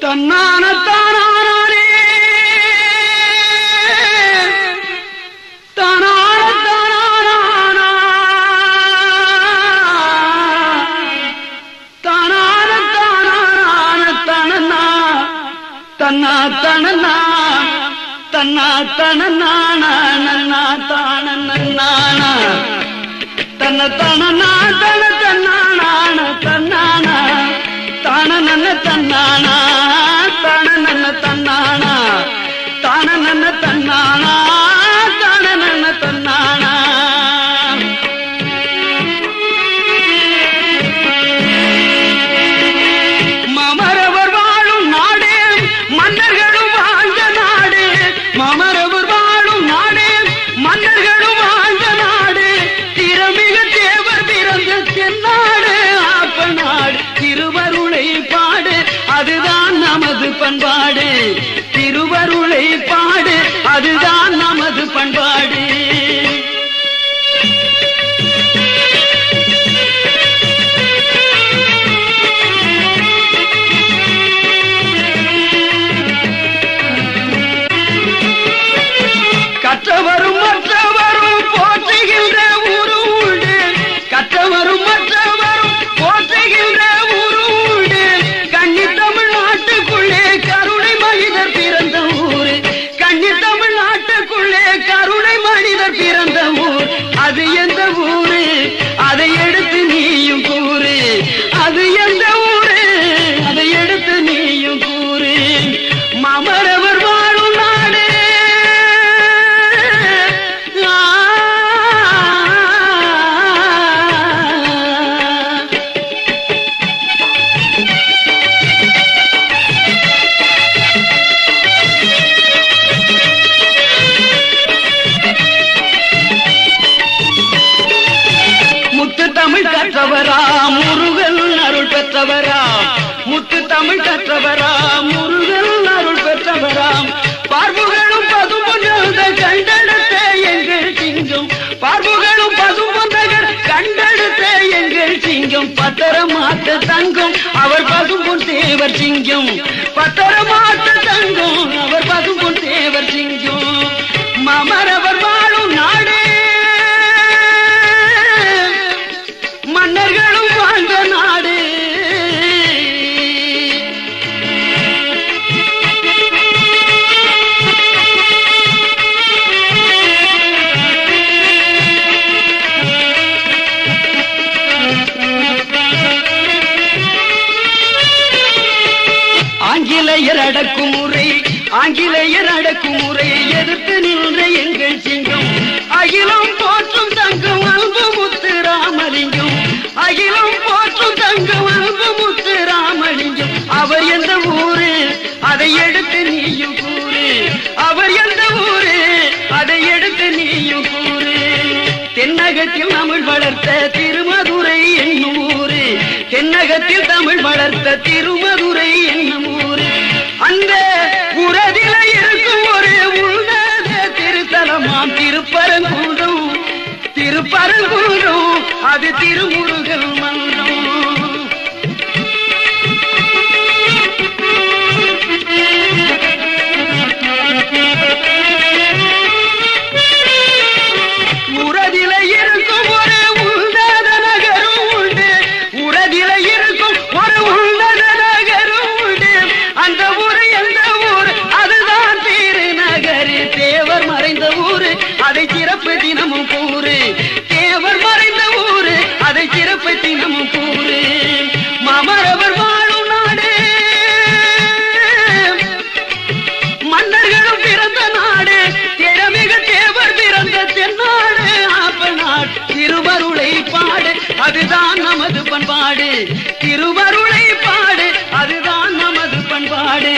தன்னான தானானே தானான தானானா தானான தானான தனனா தன்னா தனனா தன்னா தனனானா நன்னா தானனானா தன்ன தனனா தன தன்னானான தன்னானா தானனன்ன தன்னானா தானனன்ன தன்னானா தானனன்ன தன்னானா தானனன்ன தன்னானா மாமரவர் வாழும் நாடே மன்னர்களும் வாழ்ந்த நாடு மாமரவர் வாழும் நாடே மன்னர்களும் வாழ்ந்த நாடு திறமிக தேவர் பிறந்த தென்னாடு ஆப்ப நாடு திருவருளை பாடு அதுதான் நமது பண்பாடு திருவருளை பாடு அதுதான் நமது பண்பாடு கற்றவரும் மற்றவரும் போற்றுகின்ற ஊரு உண்டு கற்றவரும் மற்றவரும் போற்றுகின்ற ஊரு உண்டு கன்னி தமிழ்நாட்டுக்குள்ளே கருணை மனிதர் பிறந்த ஊரு கன்னி தமிழ்நாட்டுக்குள்ளே கருணை மனிதர் பிறந்த ஊர் அது எந்த ஊரு அதை எடுத்து நீயும் கூறு அது எந்த ஊரு அதை எடுத்து நீயும் கூறு மாமரவர் வாழும் நாடு முத்து தமிழ் கற்றவராம் முருகன் அருள் பெற்றவராம் முத்து தமிழ் கற்றவராம் முருகன் அருள் பெற்றவராம் பார்வுகளும் பதுமொன்ற கண்டெடுத்த எங்கள் சிங்கம் பார்வுகளும் பதுமொன்றகர் கண்டெடுத்த எங்கள் சிங்கம் பத்தரமாத்த தங்கம் அவர் பதும்பொன் தேவர் சிங்கம் பத்தரமாத்த தங்கம் அவர் பதும்பொன் தேவர் சிங்கம் மாமரவர் வாழும் நாடு மன்னர்களும் வாழ்ந்த நாடு ஆங்கிலேயர் அடக்குமுறை ஆங்கிலேயர் அடக்குமுறையை எதிர்த்து நின்ற எங்கள் சிங்கம் அகிலம் போற்றும் தங்கம் அன்பு முத்து ராமலிங்கம் அகிலம் போற்றும் தங்கம் அன்பு முத்து ராமலிங்கம் அவர் எந்த ஊரு அதை எடுத்து நீயும் கூறு அவர் எந்த ஊரு அதை எடுத்து நீயும் கூறு தென்னகத்தில் தமிழ் வளர்த்த திருமதுரை என்னும் ஊரு தென்னகத்தில் தமிழ் வளர்த்த திருமதுரை என்னும் ஊரு அந்த உறதில இருக்கும் ஒரு உன்னத திருத்தலமாம் திருப்பரங்குன்றம் திருப்பரங்குன்றம் அது திருமுருகன் மன்றம் உறதில இருக்கும் ஒரு உன்னத நகரும் உண்டு உறதில இருக்கும் ஒரு உன்னத நகரும் உண்டு அந்த ஊரு எந்த ஊர் அதுதான் திருநகர் தேவர் மறைந்த ஊரு அதை சிறப்பு தினமும் கூறு தேவர் மறைந்த ஊரு அதை சிறப்பு தினமும் கூறு மாமரவர் வாழும் நாடு மன்னர்களும் பிறந்த நாடு திறமிக தேவர் பிறந்த தென்னாடு ஆப்ப நாடு திருவருளை பாடு அதுதான் நமது பண்பாடு திருவருளை பாடு அதுதான் நமது பண்பாடு